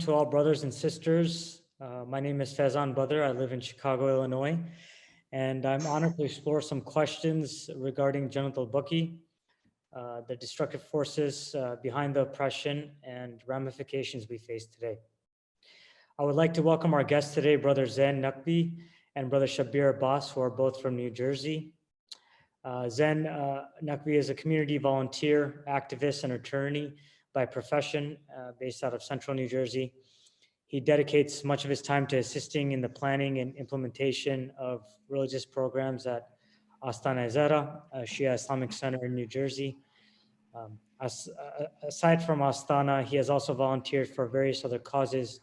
to all brothers and sisters. My name is Faizan. I live in Chicago, Illinois, and I'm honored to explore some questions regarding Jannatul Baqee, the destructive forces behind the oppression and ramifications we face today. I would like to welcome our guests today, Brother Zain Naqvi and Brother Shabbir Abbas, who are both from New Jersey. Zain Naqvi is a community volunteer, activist, and attorney by profession based out of central New Jersey. He dedicates much of his time to assisting in the planning and implementation of religious programs at Astana Zara, a Shia Islamic center in New Jersey. Aside from Astana, he has also volunteered for various other causes,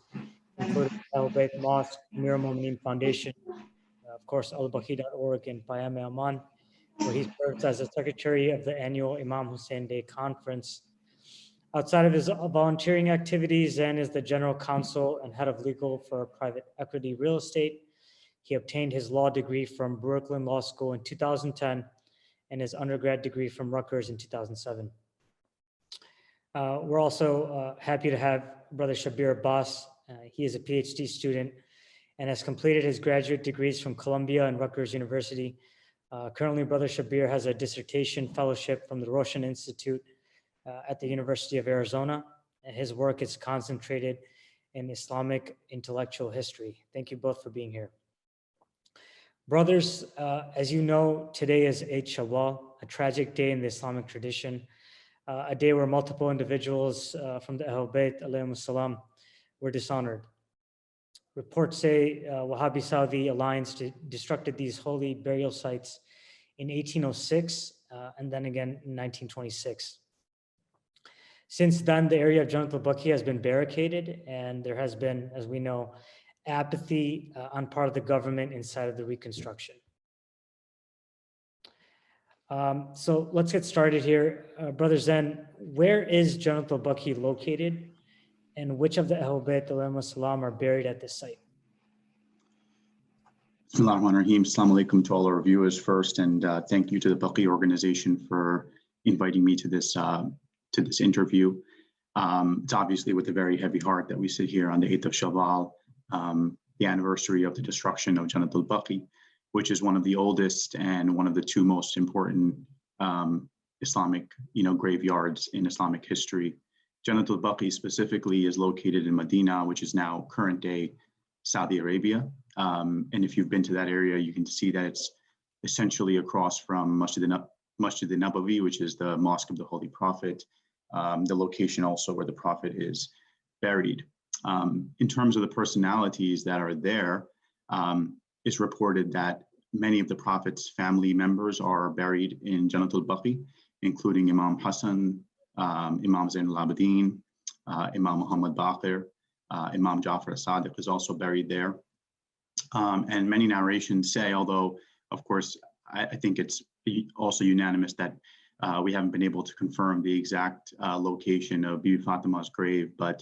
including Al-Bayt Mosque, Amir al-Mu'mineen Foundation, of course, al-Baqee.org in Payam Amman, where he serves as the secretary of the annual Imam Hussein Day Conference. Outside of his volunteering activities, Zain is the general counsel and head of legal for private equity real estate. He obtained his law degree from Brooklyn Law School in 2010 and his undergrad degree from Rutgers in 2007. We're also happy to have Brother Shabbir Abbas. He is a PhD student and has completed his graduate degrees from Columbia and Rutgers University. Currently, Brother Shabbir has a dissertation fellowship from the Roshan Institute at the University of Arizona, and his work is concentrated in Islamic intellectual history. Thank you both for being here. Brothers, as you know, today is 8th Shawwal, a tragic day in the Islamic tradition, a day where multiple individuals from the Ahlul Bayt alayhimus salam were dishonored. Reports say Wahhabi Saudi alliance destructed these holy burial sites in 1806 and then again in 1926. Since then, the area of Jannatul Baqee has been barricaded, and there has been, as we know, apathy on part of the government inside of the reconstruction. So let's get started here. Brother Zain, where is Jannatul Baqee located, and which of the Ahlul Bayt alayhimus salam are buried at this site? Bismillahirrahmanirrahim. Assalamu alaikum to all our viewers first, and thank you to the Baqee Organization for inviting me to this interview. It's obviously with a very heavy heart that we sit here on the 8th of Shawwal, the anniversary of the destruction of Jannatul Baqee, which is one of the oldest and one of the two most important Islamic, graveyards in Islamic history. Jannatul Baqee specifically is located in Medina, which is now current day Saudi Arabia. And if you've been to that area, you can see that it's essentially across from Masjid al-Nabawi, which is the Mosque of the Holy Prophet, the location also where the Prophet is buried. In terms of the personalities that are there, it's reported that many of the Prophet's family members are buried in Jannatul Baqee, including Imam Hassan, Imam Zain al-Abidin, Imam Muhammad Baqir, Imam Jafar as-Sadiq is also buried there. And many narrations say, although of course I think it's also unanimous that we haven't been able to confirm the exact location of Bibi Fatima's grave, but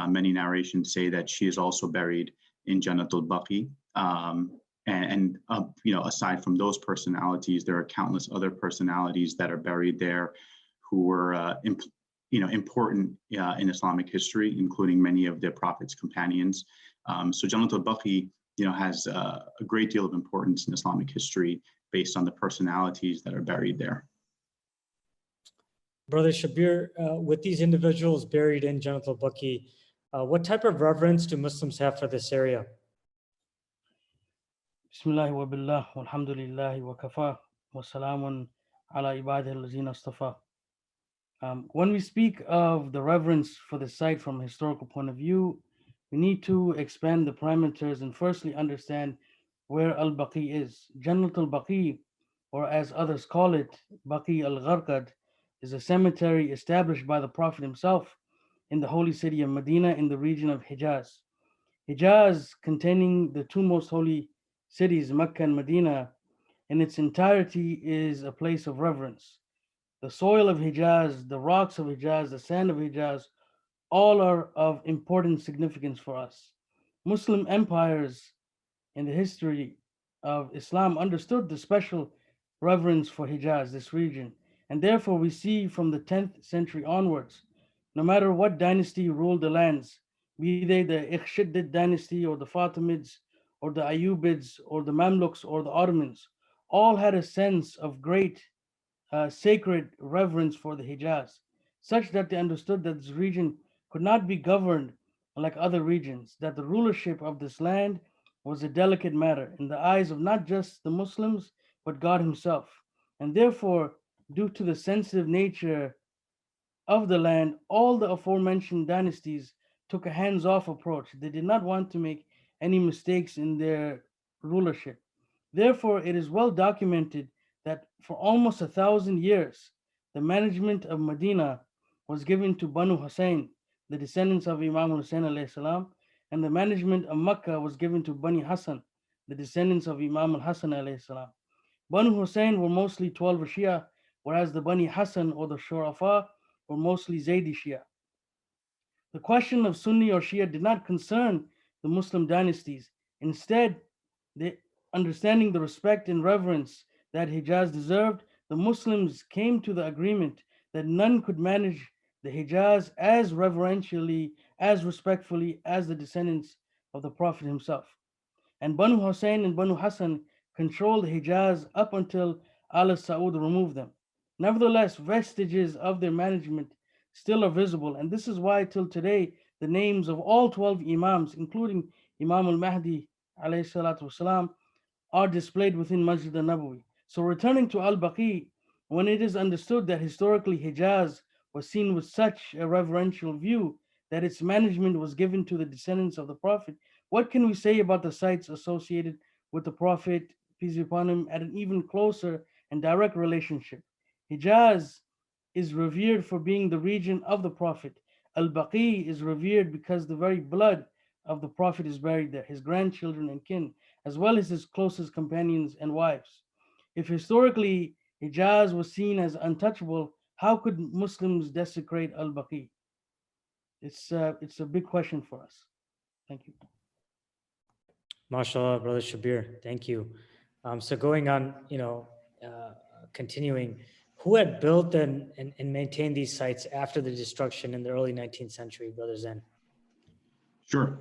many narrations say that she is also buried in Jannatul Baqee. And aside from those personalities, there are countless other personalities that are buried there who were important in Islamic history, including many of the Prophet's companions. So Jannatul Baqee has a great deal of importance in Islamic history based on the personalities that are buried there. Brother Shabbir, with these individuals buried in Jannatul Baqee, what type of reverence do Muslims have for this area? Bismillah wa billah, walhamdulillah wa kafa, wa salamun ala ibadihi allazina astafa. When we speak of the reverence for the site from a historical point of view, we need to expand the parameters and firstly understand where Al-Baqee is. Jannatul Baqee, or as others call it, Baqee al-Gharqad, is a cemetery established by the Prophet himself in the holy city of Medina in the region of Hijaz. Hijaz, containing the two most holy cities, Mecca and Medina, in its entirety is a place of reverence. The soil of Hijaz, the rocks of Hijaz, the sand of Hijaz, all are of important significance for us. Muslim empires in the history of Islam understood the special reverence for Hijaz, this region, and therefore we see from the 10th century onwards, no matter what dynasty ruled the lands, be they the Ikhshidid dynasty or the Fatimids or the Ayyubids or the Mamluks or the Ottomans, all had a sense of great sacred reverence for the Hijaz, such that they understood that this region could not be governed like other regions, that the rulership of this land was a delicate matter in the eyes of not just the Muslims, but God Himself. And therefore, due to the sensitive nature of the land, all the aforementioned dynasties took a hands off approach. They did not want to make any mistakes in their rulership. Therefore, it is well documented that for almost 1,000 years, the management of Medina was given to Banu Hussein, the descendants of Imam Hussein alayhi salam, and the management of Mecca was given to Bani Hassan, the descendants of Imam al Hassan alayhi salam. Banu Hussein were mostly 12 Shia, whereas the Bani Hassan or the Shurafa were mostly Zaydi Shia. The question of Sunni or Shia did not concern the Muslim dynasties. Instead, understanding the respect and reverence that Hijaz deserved, the Muslims came to the agreement that none could manage the Hijaz as reverentially, as respectfully as the descendants of the Prophet himself. And Banu Hussein and Banu Hassan controlled Hijaz up until Al Saud removed them. Nevertheless, vestiges of their management still are visible, and this is why till today the names of all 12 Imams, including Imam al Mahdi والسلام, are displayed within Masjid al-Nabawi. So returning to Al-Baqi, when it is understood that historically Hijaz was seen with such a reverential view that its management was given to the descendants of the Prophet, what can we say about the sites associated with the Prophet, peace be upon him, at an even closer and direct relationship? Hijaz is revered for being the region of the Prophet. Al-Baqi is revered because the very blood of the Prophet is buried there, his grandchildren and kin, as well as his closest companions and wives. If historically Hijaz was seen as untouchable, how could Muslims desecrate Al-Baqi? It's a big question for us. Thank you. MashaAllah, Brother Shabbir, thank you. So going on, continuing, who had built and maintained these sites after the destruction in the early 19th century, Brother Zain? Sure.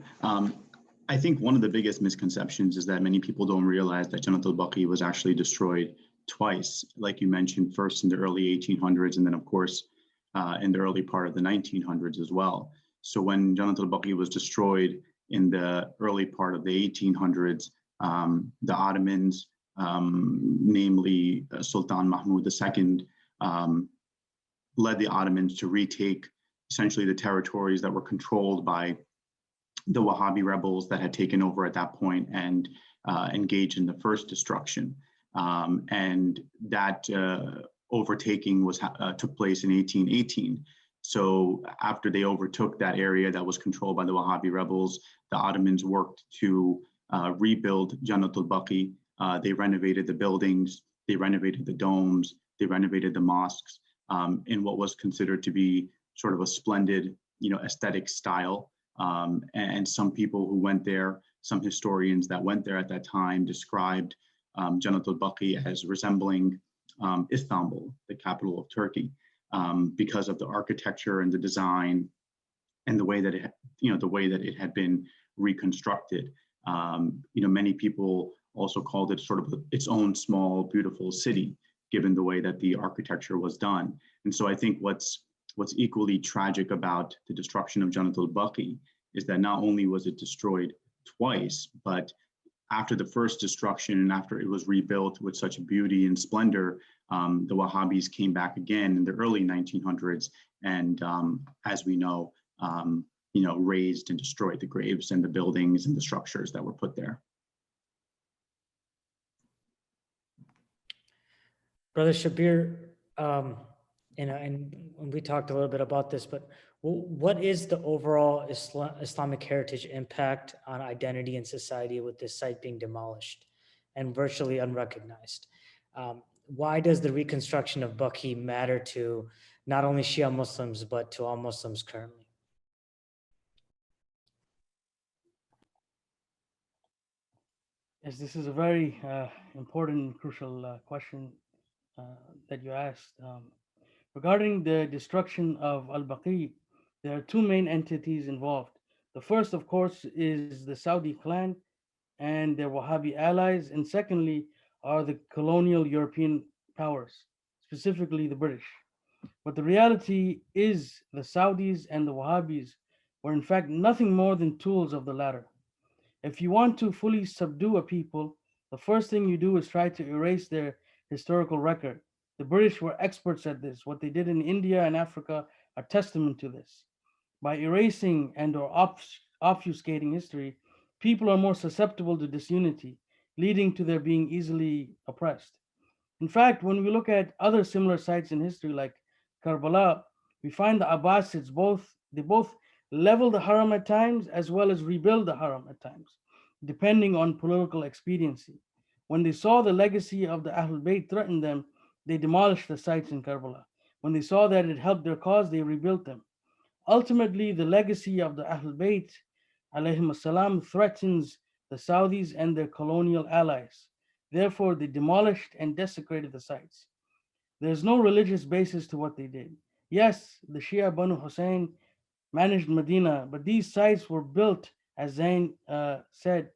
I think one of the biggest misconceptions is that many people don't realize that Jannatul Baqee was actually destroyed twice, like you mentioned, first in the early 1800s, and then of course in the early part of the 1900s as well. So when Jannatul Baqee was destroyed in the early part of the 1800s, the Ottomans, namely Sultan Mahmud II, led the Ottomans to retake essentially the territories that were controlled by the Wahhabi rebels that had taken over at that point and engaged in the first destruction. And that overtaking took place in 1818. So after they overtook that area that was controlled by the Wahhabi rebels, the Ottomans worked to rebuild Jannatul Baqee. They renovated the buildings, they renovated the domes, they renovated the mosques in what was considered to be sort of a splendid, aesthetic style. And some people who went there, some historians that went there at that time described Jannatul Baqee as resembling Istanbul, the capital of Turkey, because of the architecture and the design and the way that it had been reconstructed. Many people also called it sort of its own small, beautiful city, given the way that the architecture was done. And so I think what's equally tragic about the destruction of Jannatul Baqee is that not only was it destroyed twice, but after the first destruction and after it was rebuilt with such beauty and splendor, the Wahhabis came back again in the early 1900s and, as we know, razed and destroyed the graves and the buildings and the structures that were put there. Brother Shabbir, and we talked a little bit about this, but what is the overall Islamic heritage impact on identity and society with this site being demolished and virtually unrecognized? Why does the reconstruction of Baqee matter to not only Shia Muslims, but to all Muslims currently? Yes, this is a very important, crucial question that you asked. Regarding the destruction of Al-Baqi, there are two main entities involved. The first, of course, is the Saudi clan and their Wahhabi allies, and secondly are the colonial European powers, specifically the British. But the reality is the Saudis and the Wahhabis were in fact nothing more than tools of the latter. If you want to fully subdue a people, the first thing you do is try to erase their historical record. The British were experts at this. What they did in India and Africa are testament to this. By erasing and or obfuscating history, people are more susceptible to disunity, leading to their being easily oppressed. In fact, when we look at other similar sites in history like Karbala, we find the Abbasids both level the haram at times as well as rebuild the haram at times, depending on political expediency. When they saw the legacy of the Ahlul Bayt threaten them, they demolished the sites in Karbala. When they saw that it helped their cause, they rebuilt them. Ultimately, the legacy of the Ahlul Bayt alayhim salam threatens the Saudis and their colonial allies. Therefore, they demolished and desecrated the sites. There's no religious basis to what they did. Yes, the Shia Banu Hussein managed Medina, but these sites were built, as Zain said,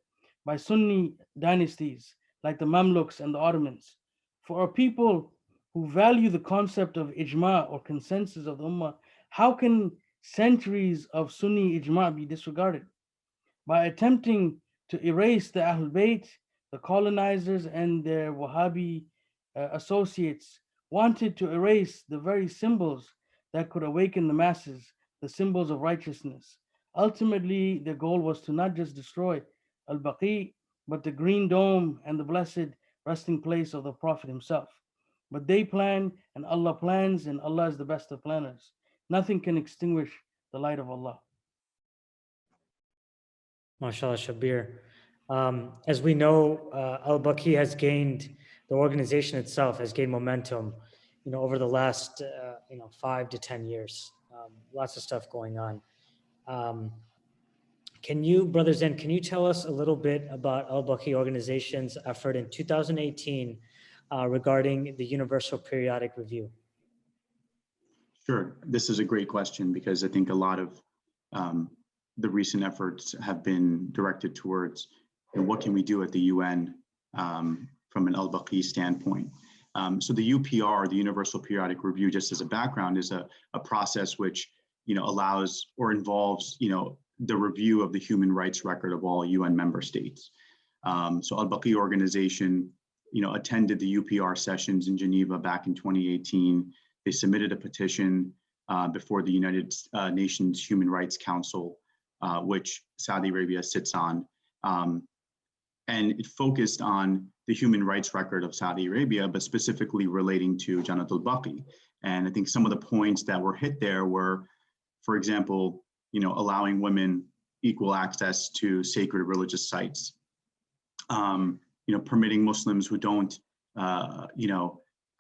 by Sunni dynasties like the Mamluks and the Ottomans. For a people who value the concept of ijma or consensus of the Ummah, how can centuries of Sunni ijma be disregarded? By attempting to erase the Ahlul Bayt, the colonizers and their Wahhabi associates wanted to erase the very symbols that could awaken the masses, the symbols of righteousness. Ultimately, their goal was to not just destroy Al-Baqee, but the green dome and the blessed resting place of the Prophet himself. But they plan and Allah plans, and Allah is the best of planners. Nothing can extinguish the light of Allah. MashaAllah, Shabbir. As we know, Al-Baqee has gained, the organization itself has gained momentum, over the last, 5 to 10 years. Lots of stuff going on. Can you, Brother Zain, can you tell us a little bit about Al-Baqee Organization's effort in 2018 regarding the Universal Periodic Review? Sure. This is a great question because I think a lot of the recent efforts have been directed towards what can we do at the UN from an Al-Baqee standpoint. So the UPR, the Universal Periodic Review, just as a background, is a process which allows or involves the review of the human rights record of all UN member states. So Al-Baqee Organization attended the UPR sessions in Geneva back in 2018. They submitted a petition before the United Nations Human Rights Council, which Saudi Arabia sits on. And it focused on the human rights record of Saudi Arabia, but specifically relating to Jannatul Baqee. And I think some of the points that were hit there were, for example, allowing women equal access to sacred religious sites, permitting Muslims who don't,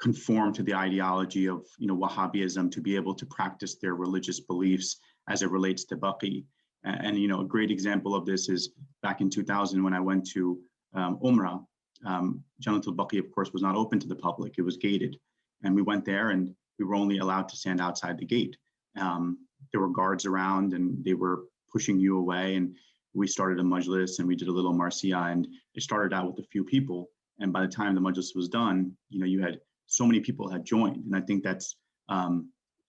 conform to the ideology of, Wahhabism to be able to practice their religious beliefs as it relates to Baqee. And a great example of this is back in 2000 when I went to Umrah. Jannatul Baqee, of course, was not open to the public. It was gated. And we went there and we were only allowed to stand outside the gate. There were guards around and they were pushing you away. And we started a majlis and we did a little marsiya, and it started out with a few people. And by the time the majlis was done, you had so many people had joined. And I think that's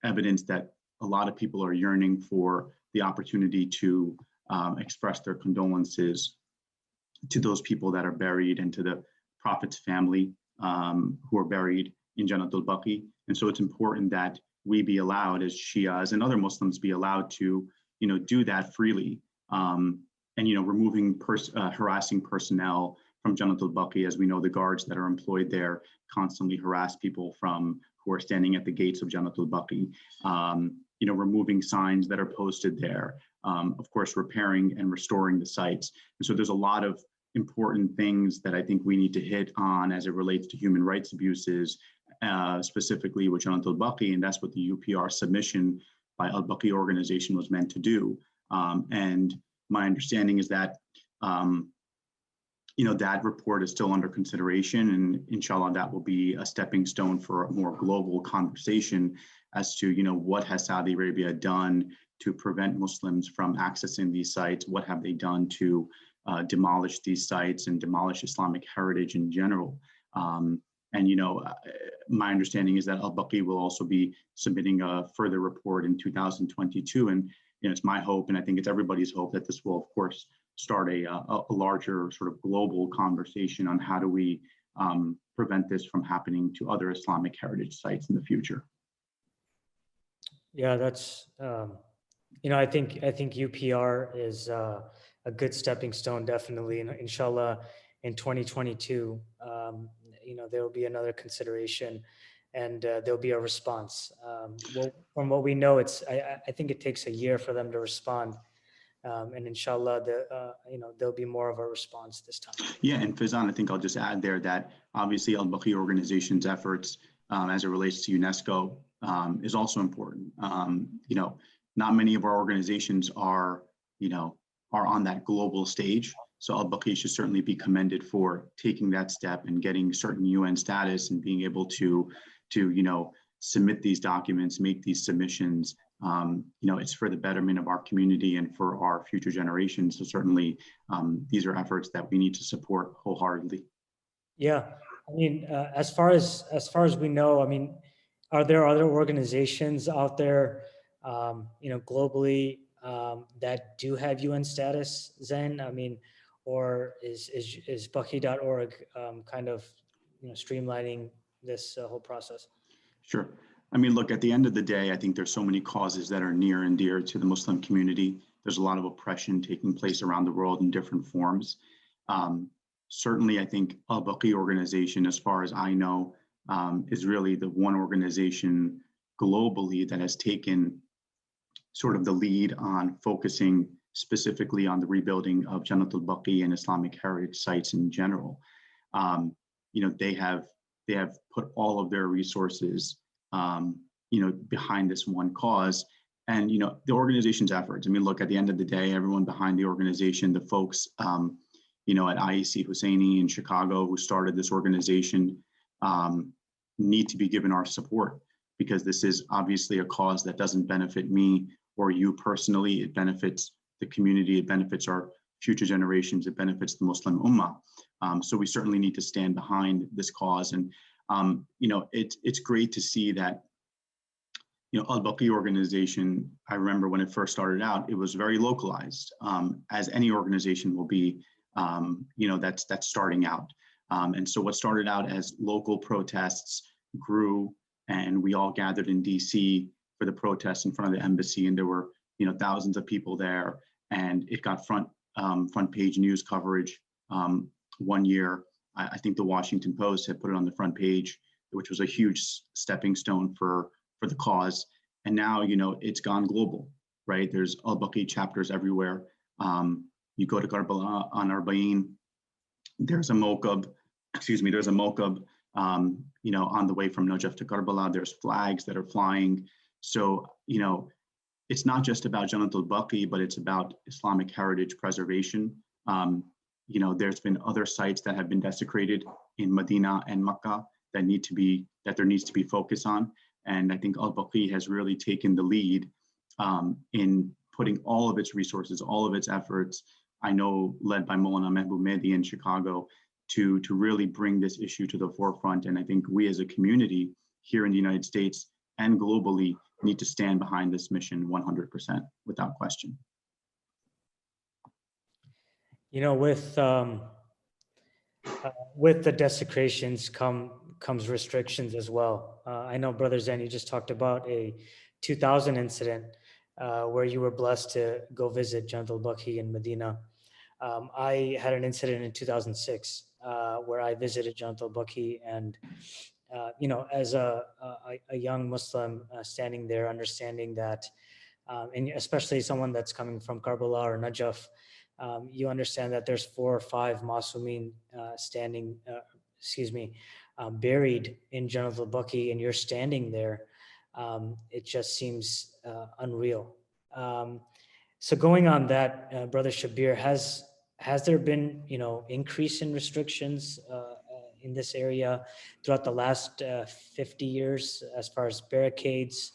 evidence that a lot of people are yearning for the opportunity to express their condolences to those people that are buried and to the Prophet's family who are buried in Jannatul Baqee. And so it's important that we be allowed as Shias and other Muslims be allowed to, do that freely. And, removing harassing personnel from Jannatul Baqee. As we know, the guards that are employed there constantly harass people who are standing at the gates of Jannatul Baqee. Removing signs that are posted there, of course, repairing and restoring the sites. And so there's a lot of important things that I think we need to hit on as it relates to human rights abuses, specifically with Jannatul Baqee, and that's what the UPR submission by Al-Baqee Organization was meant to do. And my understanding is that that report is still under consideration, and inshallah, that will be a stepping stone for a more global conversation as to, what has Saudi Arabia done to prevent Muslims from accessing these sites? What have they done to demolish these sites and demolish Islamic heritage in general? And my understanding is that Al-Baqee will also be submitting a further report in 2022. And it's my hope, and I think it's everybody's hope, that this will, of course, start a larger sort of global conversation on how do we prevent this from happening to other Islamic heritage sites in the future. Yeah, that's I think UPR is a good stepping stone, definitely. And inshallah, in 2022, there will be another consideration, and there'll be a response. Well, from what we know, I think it takes a year for them to respond, and inshallah, there'll be more of a response this time. Yeah, and Faizan, I think I'll just add there that obviously Al-Baqee Organization's efforts as it relates to UNESCO is also important. Not many of our organizations are on that global stage. So Al-Baqee should certainly be commended for taking that step and getting certain UN status and being able to submit these documents, make these submissions. It's for the betterment of our community and for our future generations. So certainly these are efforts that we need to support wholeheartedly. Yeah, I mean, as far as we know, I mean, are there other organizations out there, globally, that do have UN status, Zain? I mean, or is Baqee.org kind of streamlining this whole process? Sure. I mean, look, at the end of the day, I think there's so many causes that are near and dear to the Muslim community. There's a lot of oppression taking place around the world in different forms. Certainly, I think Baqee Organization, as far as I know, is really the one organization globally that has taken sort of the lead on focusing specifically on the rebuilding of Jannatul Baqee and Islamic heritage sites in general. They have put all of their resources behind this one cause. And the organization's efforts. I mean, look, at the end of the day, everyone behind the organization, the folks at IEC Husseini in Chicago who started this organization, need to be given our support, because this is obviously a cause that doesn't benefit me or you personally. It benefits the community, it benefits our future generations, it benefits the Muslim Ummah. So we certainly need to stand behind this cause. And it's great to see that Al-Baqee Organization, I remember when it first started out, it was very localized, as any organization will be, that's starting out. And so what started out as local protests grew, and we all gathered in DC for the protests in front of the embassy, and there were thousands of people there, and it got front page news coverage. One year, I think the Washington Post had put it on the front page, which was a huge stepping stone for the cause. And now it's gone global, right? There's Al-Baqee chapters everywhere. You go to Karbala on Arba'in, there's a mokab, on the way from Najaf to Karbala. There's flags that are flying. So, it's not just about Jannatul Baqee, but it's about Islamic heritage preservation. There's been other sites that have been desecrated in Medina and Makkah that there needs to be focus on. And I think Al-Baqee has really taken the lead in putting all of its resources, all of its efforts, I know led by Maulana Mehboob Mehdi in Chicago, to really bring this issue to the forefront. And I think we as a community here in the United States and globally need to stand behind this mission 100% without question. With the desecrations comes restrictions as well. I know, Brother Zain, you just talked about a 2000 incident where you were blessed to go visit Jannatul Baqee in Medina. I had an incident in 2006 where I visited Jannatul Baqee, and as a young Muslim standing there, understanding that, and especially someone that's coming from Karbala or Najaf, you understand that there's 4 or 5 Masumin buried in Jannatul Baqee, and you're standing there. It just seems unreal. So going on that, Brother Shabbir, has there been increase in restrictions in this area throughout the last 50 years as far as barricades,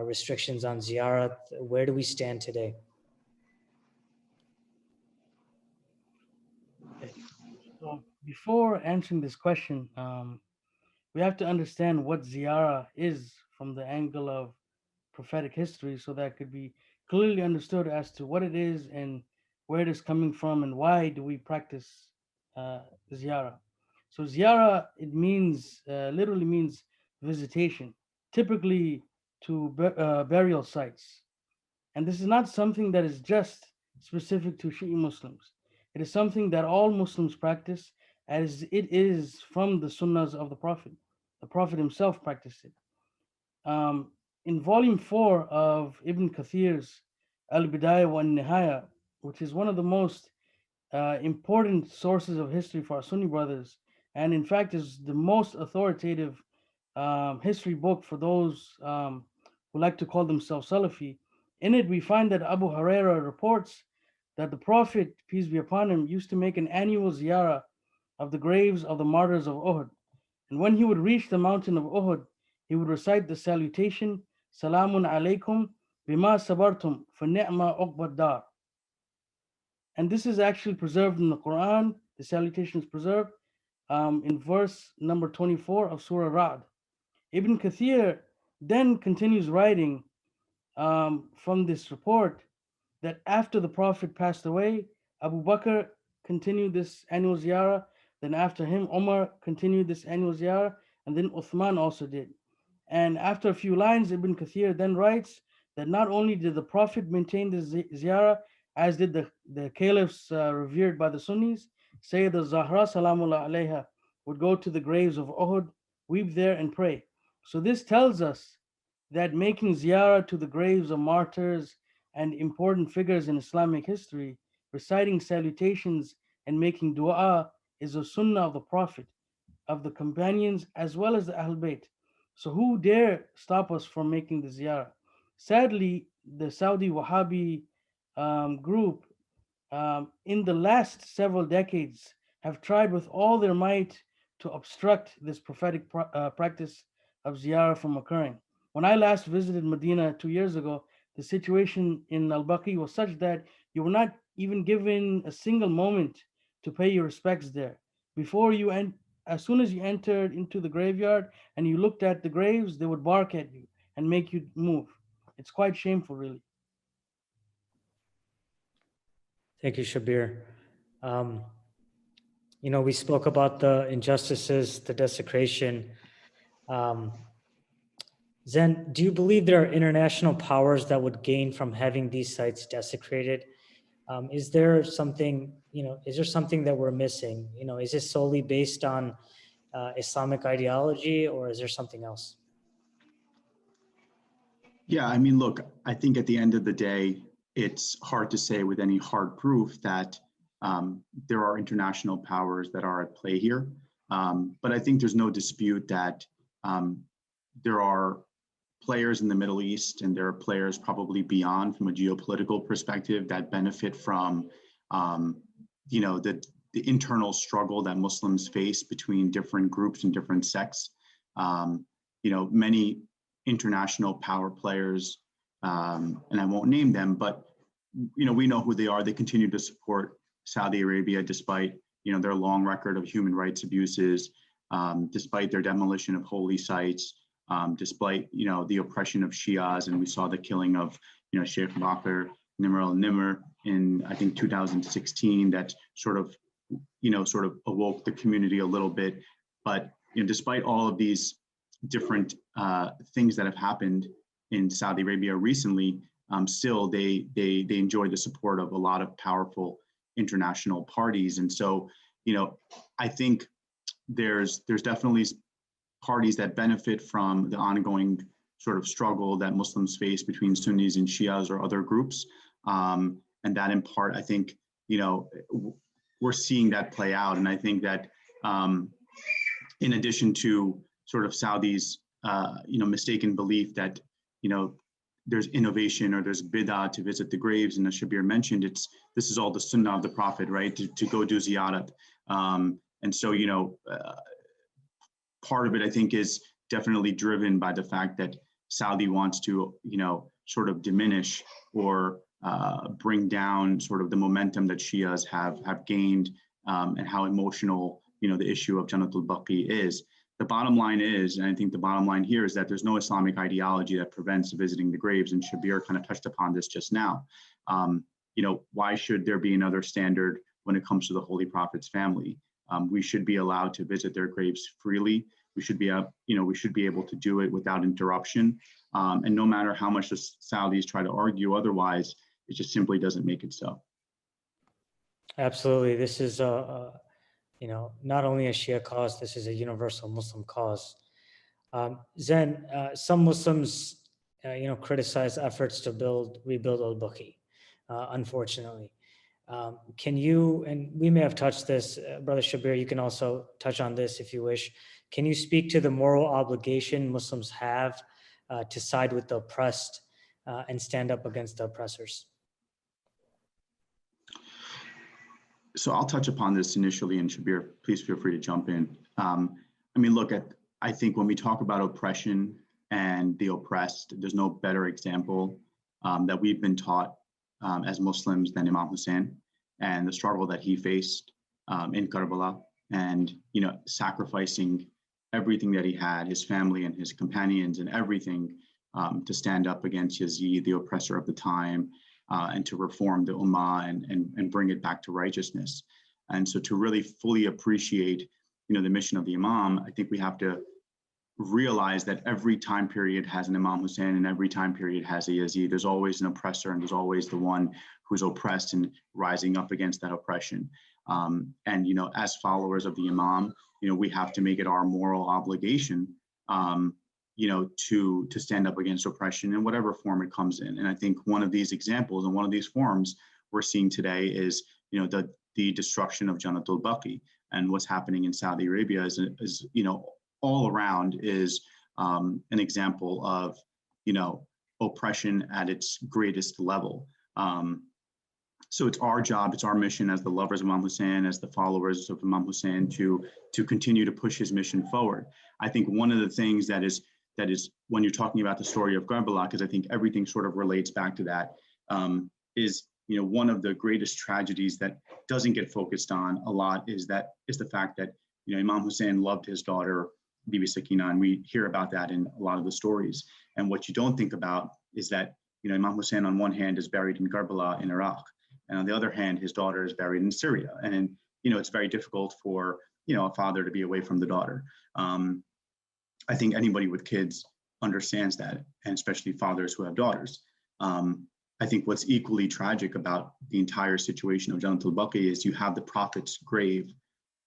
restrictions on ziyarat? Where do we stand today? So before answering this question, we have to understand what ziyarah is from the angle of prophetic history, so that could be clearly understood as to what it is and where it is coming from and why do we practice ziyarah. So ziyarah, it means literally means visitation, typically to burial sites. And this is not something that is just specific to Shi'i Muslims. It is something that all Muslims practice, as it is from the sunnahs of the Prophet. The Prophet himself practiced it. In volume 4 of Ibn Kathir's Al-Bidayah wa Nihaya, which is one of the most important sources of history for our Sunni brothers, and in fact is the most authoritative history book for those who like to call themselves Salafi. In it, we find that Abu Huraira reports that the Prophet, peace be upon him, used to make an annual ziyarah of the graves of the martyrs of Uhud. And when he would reach the mountain of Uhud, he would recite the salutation, Salamun alaykum bima sabartum fa ni'ma uqbad dar. And this is actually preserved in the Quran. The salutation is preserved in verse number 24 of Surah Ra'd. Ibn Kathir then continues writing from this report that after the Prophet passed away, Abu Bakr continued this annual ziyarah. Then after him, Umar continued this annual ziyarah, and then Uthman also did. And after a few lines, Ibn Kathir then writes that not only did the Prophet maintain the ziyarah, as did the caliphs revered by the Sunnis, Sayyidah Zahra Salamullah alayha would go to the graves of Uhud, weep there and pray. So this tells us that making ziyarah to the graves of martyrs and important figures in Islamic history, reciting salutations and making dua is a sunnah of the Prophet, of the companions, as well as the Ahl Bayt. So who dare stop us from making the ziyarah? Sadly, the Saudi Wahhabi group in the last several decades have tried with all their might to obstruct this prophetic practice of ziyarah from occurring. When I last visited Medina 2 years ago, the situation in Al-Baqee was such that you were not even given a single moment to pay your respects there. Before you as soon as you entered into the graveyard and you looked at the graves, they would bark at you and make you move. It's quite shameful, really. Thank you, Shabbir. We spoke about the injustices, the desecration. Zain, do you believe there are international powers that would gain from having these sites desecrated? Is there something that we're missing? Is this solely based on Islamic ideology, or is there something else? Yeah, I mean, look, I think at the end of the day, it's hard to say with any hard proof that there are international powers that are at play here. But I think there's no dispute that there are players in the Middle East, and there are players probably beyond from a geopolitical perspective that benefit from, the internal struggle that Muslims face between different groups and different sects. Many international power players, and I won't name them, but we know who they are. They continue to support Saudi Arabia despite their long record of human rights abuses, despite their demolition of holy sites, despite the oppression of Shias, and we saw the killing of Sheikh Baqir Nimr al-Nimr in I think 2016 that sort of awoke the community a little bit. But despite all of these different things that have happened in Saudi Arabia recently, still they enjoy the support of a lot of powerful international parties. And so I think there's definitely parties that benefit from the ongoing sort of struggle that Muslims face between Sunnis and Shias or other groups. And that in part, I think, we're seeing that play out. And I think that in addition to sort of Saudi's, mistaken belief that, there's innovation or there's bid'ah to visit the graves, and as Shabbir mentioned, this is all the sunnah of the Prophet, right? To go do ziyarat. And so, part of it, I think, is definitely driven by the fact that Saudi wants to, sort of diminish or bring down sort of the momentum that Shias have gained, and how emotional, the issue of Jannatul Baqee is. The bottom line is, and I think the bottom line here is that there's no Islamic ideology that prevents visiting the graves, and Shabbir kind of touched upon this just now. Why should there be another standard when it comes to the Holy Prophet's family? We should be allowed to visit their graves freely. We should be, we should be able to do it without interruption. And no matter how much the Saudis try to argue otherwise, it just simply doesn't make it so. Absolutely. This is not only a Shia cause, this is a universal Muslim cause. Zain, some Muslims, criticize efforts to rebuild al-Baqee, unfortunately. Can you, and we may have touched this, Brother Shabbir, you can also touch on this if you wish. Can you speak to the moral obligation Muslims have to side with the oppressed and stand up against the oppressors? So I'll touch upon this initially, and Shabbir, please feel free to jump in. I think when we talk about oppression and the oppressed, there's no better example that we've been taught as Muslims than Imam Hussein and the struggle that he faced in Karbala, and sacrificing everything that he had, his family and his companions and everything, to stand up against Yazid, the oppressor of the time, and to reform the Ummah and bring it back to righteousness. And so to really fully appreciate the mission of the Imam, I think we have to realize that every time period has an Imam Hussein and every time period has a Yazid. There's always an oppressor and there's always the one who's oppressed and rising up against that oppression. As followers of the Imam, we have to make it our moral obligation, to stand up against oppression in whatever form it comes in. And I think one of these examples and one of these forms we're seeing today is, the destruction of Jannatul Baqee, and what's happening in Saudi Arabia is all around is an example of, oppression at its greatest level. So it's our job, it's our mission as the lovers of Imam Hussein, as the followers of Imam Hussein, to continue to push his mission forward. I think one of the things that is when you're talking about the story of Karbala, because I think everything sort of relates back to that, is one of the greatest tragedies that doesn't get focused on a lot is the fact that Imam Hussein loved his daughter Bibi Sakina, and we hear about that in a lot of the stories. And what you don't think about is that Imam Hussein on one hand is buried in Karbala in Iraq, and on the other hand his daughter is buried in Syria. And it's very difficult for a father to be away from the daughter. I think anybody with kids understands that, and especially fathers who have daughters. I think what's equally tragic about the entire situation of Jannatul Baqee is you have the Prophet's grave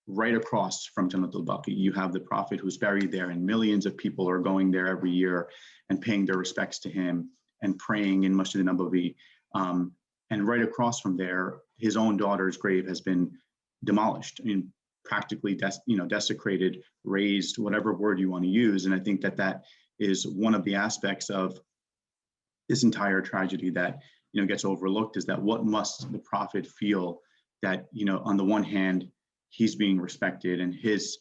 right across from Jannatul Baqee. You have the Prophet who's buried there, and millions of people are going there every year and paying their respects to him and praying in Masjid Nabawi. And right across from there, his own daughter's grave has been demolished. I mean, practically desecrated, razed, whatever word you want to use. And I think that is one of the aspects of this entire tragedy that gets overlooked, is that what must the Prophet feel that on the one hand he's being respected and his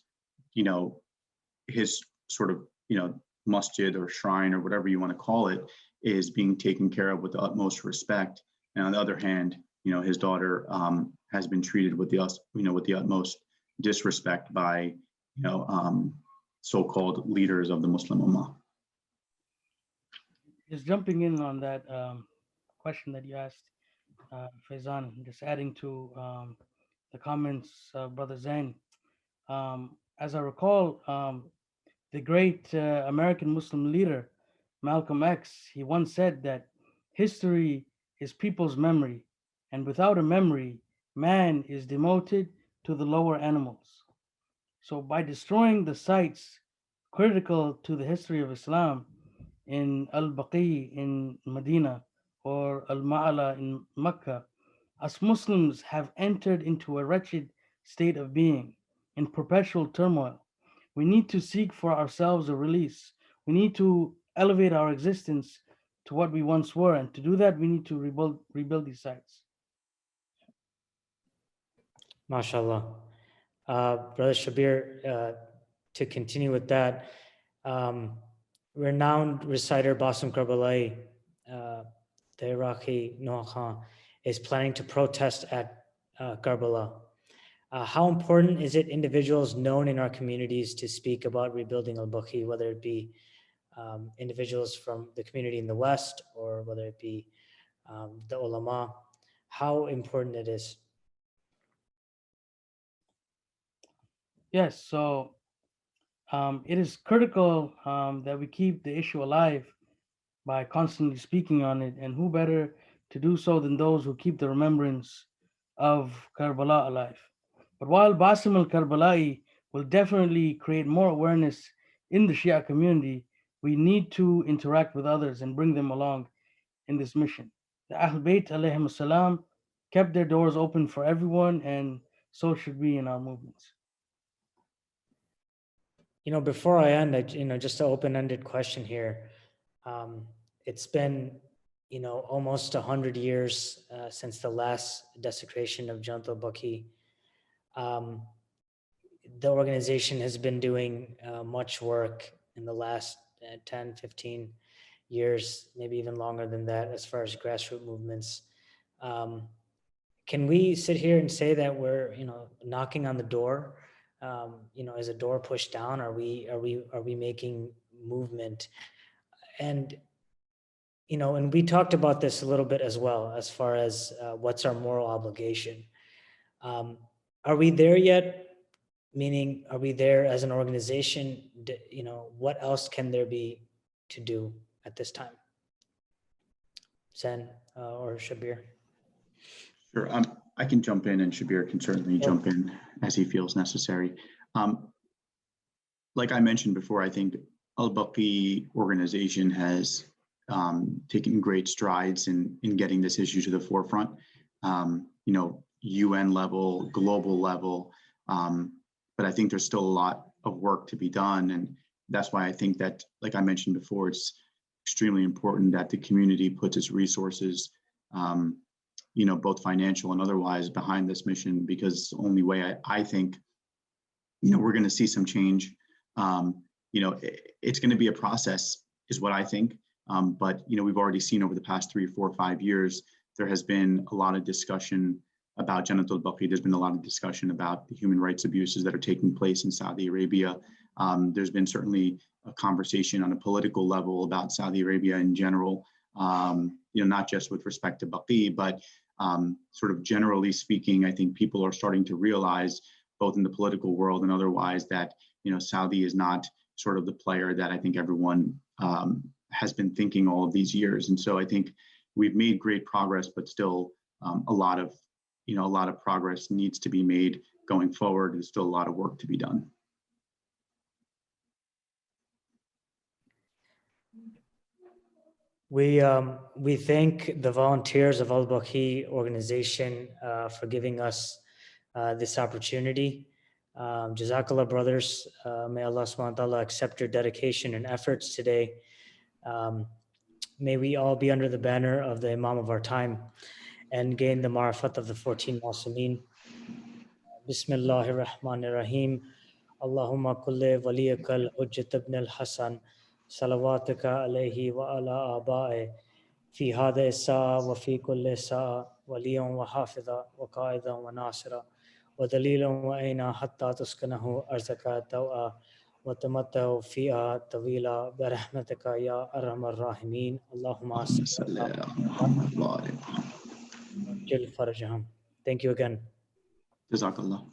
sort of masjid or shrine or whatever you want to call it is being taken care of with the utmost respect, and on the other hand his daughter has been treated with the utmost disrespect by so-called leaders of the Muslim Ummah. Just jumping in on that question that you asked, Faizan, just adding to the comments of Brother Zain. As I recall, the great American Muslim leader, Malcolm X, he once said that history is people's memory, and without a memory, man is demoted to the lower animals. So by destroying the sites critical to the history of Islam in al-Baqee in Medina or al-Ma'ala in Mecca, us Muslims have entered into a wretched state of being in perpetual turmoil. We need to seek for ourselves a release. We need to elevate our existence to what we once were, and to do that we need to rebuild these sites. MashaAllah. Brother Shabbir, to continue with that, renowned reciter Basim Karbala, the Iraqi Noah Khan, is planning to protest at Karbala. How important is it individuals known in our communities to speak about rebuilding al-Baqee, whether it be individuals from the community in the West or whether it be the ulama, how important it is? Yes, so it is critical that we keep the issue alive by constantly speaking on it, and who better to do so than those who keep the remembrance of Karbala alive. But while Basim al-Karbala'i will definitely create more awareness in the Shia community, we need to interact with others and bring them along in this mission. The Ahl Bayt alayhim salam kept their doors open for everyone, and so should we in our movements. Before I end, just an open-ended question here. It's been, almost 100 years since the last desecration of Jannatul Baqee. The organization has been doing much work in the last 10, 15 years, maybe even longer than that, as far as grassroots movements. Can we sit here and say that we're, knocking on the door? Is a door pushed down? Are we making movement? And and we talked about this a little bit as well, as far as what's our moral obligation. Are we there yet? Meaning, are we there as an organization? What else can there be to do at this time? Zain or Shabbir? Sure, I can jump in, and Shabbir can certainly jump in as he feels necessary. Like I mentioned before, I think Baqee Organization has taken great strides in getting this issue to the forefront. UN level, global level, but I think there's still a lot of work to be done, and that's why I think that, like I mentioned before, it's extremely important that the community puts its resources, both financial and otherwise, behind this mission, because the only way I think, we're going to see some change. It's going to be a process, is what I think. But we've already seen over the past 3, 4, 5 years, there has been a lot of discussion about Jannatul Baqee. There's been a lot of discussion about the human rights abuses that are taking place in Saudi Arabia. There's been certainly a conversation on a political level about Saudi Arabia in general, not just with respect to Baqee, but sort of generally speaking, I think people are starting to realize, both in the political world and otherwise, that Saudi is not sort of the player that I think everyone has been thinking all of these years. And so I think we've made great progress, but still a lot of progress needs to be made going forward. There's still a lot of work to be done. We thank the volunteers of Baqee Organization for giving us this opportunity. Jazakallah, brothers. May Allah subhanahu wa ta'ala accept your dedication and efforts today. May we all be under the banner of the Imam of our time and gain the marifat of the 14 Masameen. Bismillahir Rahmanir Rahim. Allahumma kulli waliyaka al-Hujjat ibn al-Hasan salawatuka alayhi wa ala aba'i fi hadha as-sa'a wa fi kulli sa'a waliyan wa hafidha wa qa'idan wa nasira wa dalilan wa aina hatta tuskanahu arzaka taw'a wa tamattahu fiha tawila bi rahmatika ya arhamar rahimin. Allahumma salli. Thank you again. Jazakallah.